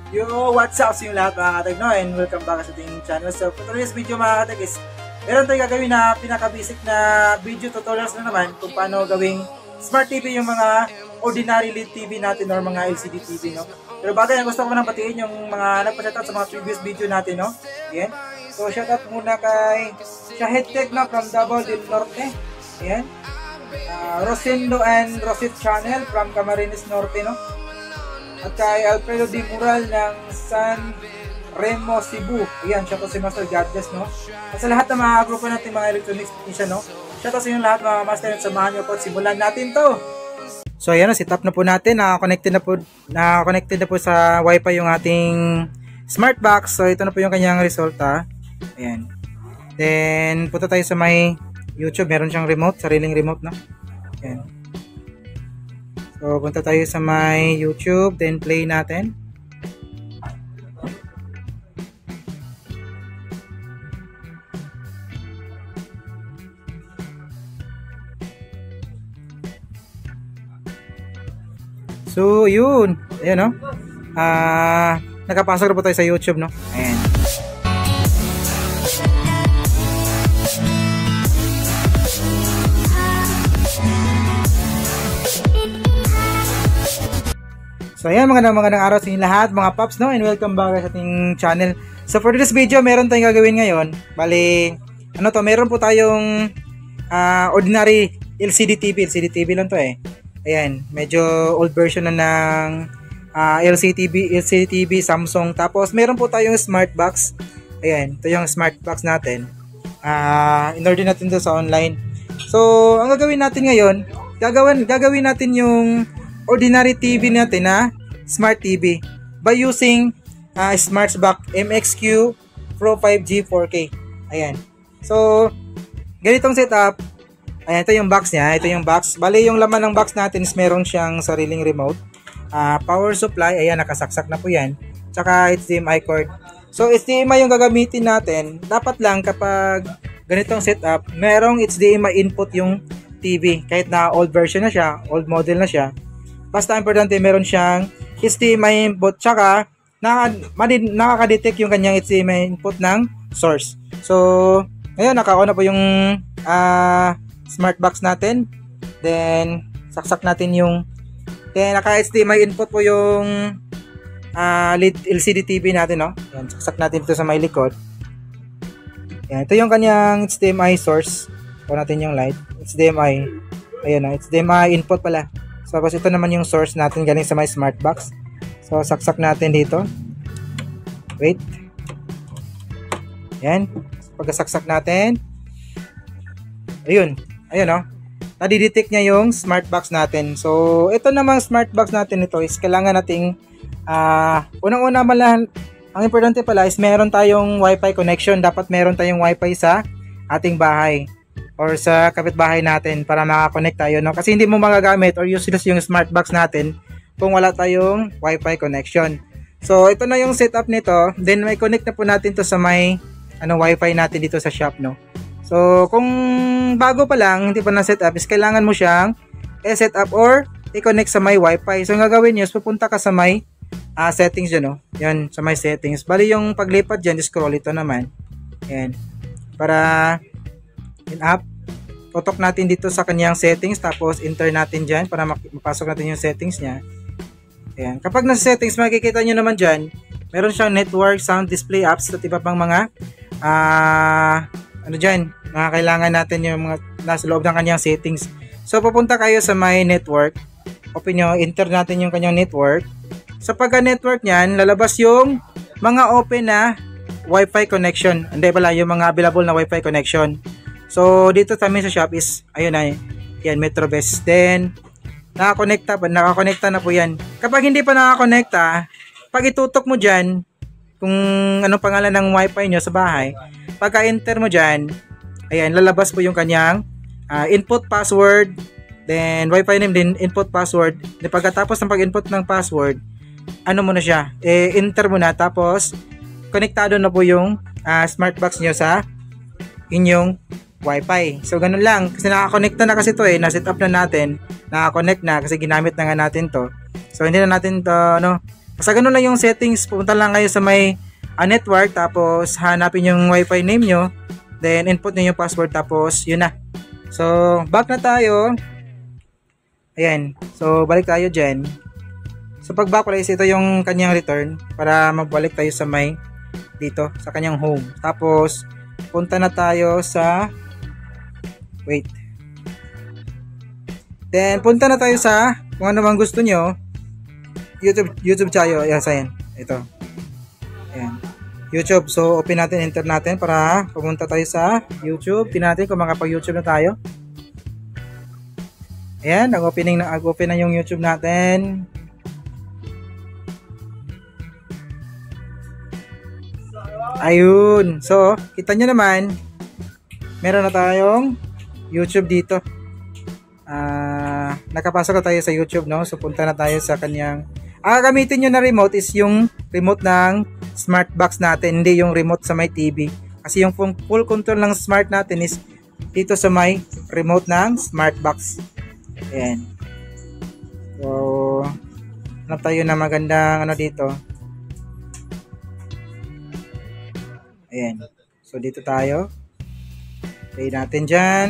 Yo, what's up sa inyo lahat mga katag, no? And welcome back sa ating channel. So, for today's video mga katag is meron tayong gagawin na pinaka-basic na video tutorials na naman kung paano gawing Smart TV yung mga ordinary LED TV natin or mga LCD TV, no? Pero bago yan, gusto ko nang batiin yung mga nagpa-shoutout sa mga previous video natin, no? Ayan. So, shoutout muna kay Shahid Tech, no? From Davao del Norte. Ayan. Rosendo and Rosit Channel from Camarines Norte, no? At kay Alfredo Di Moral ng San Remo, Cebu. Ayan, shoutout si Master God bless, no? At sa lahat ng mga grupo natin, mga electronics technician, no? Shoutout sa inyo lahat mga master at samahan nyo po at simulan natin to. So ayan, set up na po natin, naka-connected na po sa wifi yung ating smart box. So ito na po yung kanyang resulta. Ayan. Then punta tayo sa may YouTube, meron siyang remote, sariling remote, no? Ayan. So punta tayo sa may YouTube, then play natin. So, yun. Ayan, no? Nakapasok na po tayo sa YouTube, no? Ayan. So, ayan, magandang araw sa inyo lahat, mga paps, no? And welcome back sa ating channel. So, for this video, meron tayong gagawin ngayon. Bali, ano to? Meron po tayong ordinary LCD TV lang to, eh. Ayan, medyo old version na ng LCD TV Samsung. Tapos meron po tayong smart box. Ayan, ito yung smart box natin. In-order natin to sa online. So, ang gagawin natin ngayon, gagawin natin yung ordinary TV natin na smart TV by using smart box MXQ Pro 5G 4K. Ayan. So, ganitong setup. Ayan, ito yung box niya. Ito yung box. Bali, yung laman ng box natin is meron siyang sariling remote. Power supply. Ayan, nakasaksak na po yan. Tsaka HDMI cord. So, HDMI yung gagamitin natin. Dapat lang kapag ganitong setup, merong HDMI input yung TV. Kahit na old version na siya, old model na siya. Basta importante meron siyang HDMI input. Tsaka, nakaka-detect yung kanyang HDMI input ng source. So, ngayon, naka-on na po yung smart box natin. Then saksak natin yung naka HDMI input po yung LCD TV natin, no? Yan, saksak natin ito sa may likod. Yan, ito yung kanyang HDMI source. Po natin yung light. HDMI. Ayun, no? HDMI input pala. So tapos ito naman yung source natin galing sa may smart box. So saksak natin dito. Wait. Yan. Pagkasaksak natin. Ayun, no? Nadidetect niya yung smart box natin. So, ito namang smart box natin ito is kailangan nating unang-una malang ang importante pala is meron tayong wifi connection. Dapat meron tayong wifi sa ating bahay or sa kapitbahay natin para makakonect tayo, no? Kasi hindi mo magagamit or useless yung smart box natin kung wala tayong wifi connection. So, ito na yung setup nito. Then, may connect na po natin to sa may wifi natin dito sa shop, no? So, kung bago pa lang, hindi pa na-setup, is kailangan mo siyang i-setup or i-connect sa may wifi. So, ang gagawin nyo is pupunta ka sa may settings dyan, no? Yan, sa may settings. Bali, yung paglipat dyan, scroll ito naman. Yan. Para in-up. Tutok natin dito sa kanyang settings, tapos enter natin dyan para mapasok natin yung settings niya. Ayan. Kapag nasa settings, makikita nyo naman dyan, meron siyang network, sound, display apps, at iba pang mga dyan, kailangan natin yung mga nasa loob ng kanyang settings. So, pupunta kayo sa my network. Open nyo, enter natin yung kanyang network. Sa pagka-network nyan, lalabas yung mga open na Wi-Fi connection. Hindi pala, yung mga available na Wi-Fi connection. So, dito sa amin sa shop is, ayun na, yan, MetroBest. Then, nakakonekta na po yan. Kapag hindi pa nakakonekta, pag itutok mo dyan, kung anong pangalan ng Wi-Fi nyo sa bahay, pagka-enter mo dyan, ayan, lalabas po yung kanyang input password, then Wi-Fi name din, input password. Then pagkatapos ng pag-input ng password, ano mo na siya, enter mo na, tapos konektado na po yung smart box nyo sa inyong Wi-Fi. So, ganun lang, kasi nakakonekta na kasi to na-set up na natin, nakakonect na kasi ginamit na nga natin to. So, hindi na natin to, Basta ganun lang yung settings. Pupunta lang kayo sa may network, tapos hanapin yung wifi name nyo, then input nyo yung password, tapos yun na. So back na tayo. Ayan, so balik tayo dyan. So pag back guys, ito yung kanyang return para magbalik tayo sa may dito sa kanyang home. Tapos punta na tayo sa then punta na tayo sa kung ano mang gusto nyo. YouTube tayo. Ayan. Ito. Ayan. YouTube. So, open natin, enter natin para pumunta tayo sa YouTube. Tingnan natin kung makapag-YouTube na tayo. Ayan. Nag-open na yung YouTube natin. Ayun. So, kita nyo naman, meron na tayong YouTube dito. Nakapasok na tayo sa YouTube, no? So, punta na tayo sa kanyang gamitin nyo na remote is yung remote ng smart box natin, hindi yung remote sa may TV. Kasi yung full control ng smart natin is dito sa may remote ng smart box. Ayan. So, hanap tayo na magandang dito. Ayan. So, dito tayo. Play natin dyan.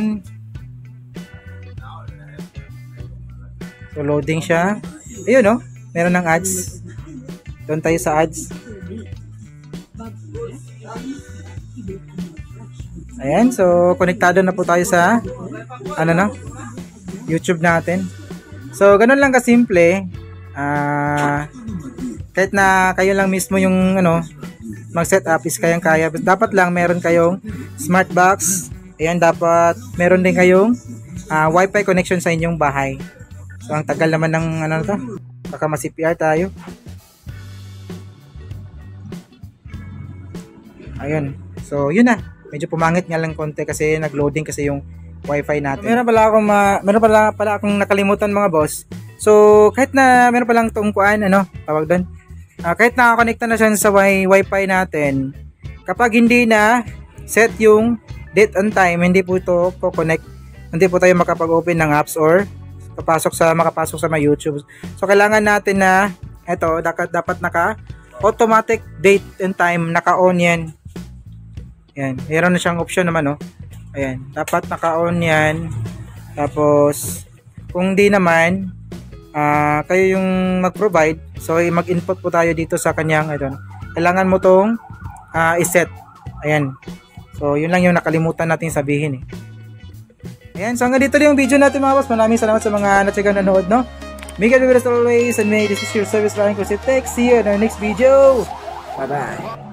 So, loading siya. Ayun, no? Meron ng ads. Doon tayo sa ads. Ayan, so konektado na po tayo sa YouTube natin. So ganun lang kasimple. Kahit na kayo lang mismo yung mag-set up is kayang-kaya. Dapat lang meron kayong smart box. Ayan, dapat meron din kayong wifi connection sa inyong bahay. So ang tagal naman ng to. Baka ma-CPR tayo. Ayun. So, yun na. Medyo pumangit nga lang konti kasi nag-loading kasi yung wifi natin. Meron pala akong nakalimutan mga boss. So, kahit na meron palang tungkuan, tawag doon. Kahit nakakonekta na siya sa wifi natin, kapag hindi na set yung date and time, hindi po ito ko-connect. Hindi po tayo makapag-open ng apps or makapasok sa my YouTube. So kailangan natin na dapat naka automatic date and time, naka-on yan. Ayan, meron na siyang option naman, Ayan, dapat naka-on yan. Tapos kung di naman kayo yung mag-provide, so mag-input po tayo dito sa kanyang kailangan mo tong i-set. Ayan. So yun lang yung nakalimutan natin sabihin Ayan, so hanggang dito yung video natin mga boss. Maraming salamat sa mga natsagang nanood, no? May God be with us always, and may this is your service line. See you in our next video. Bye-bye.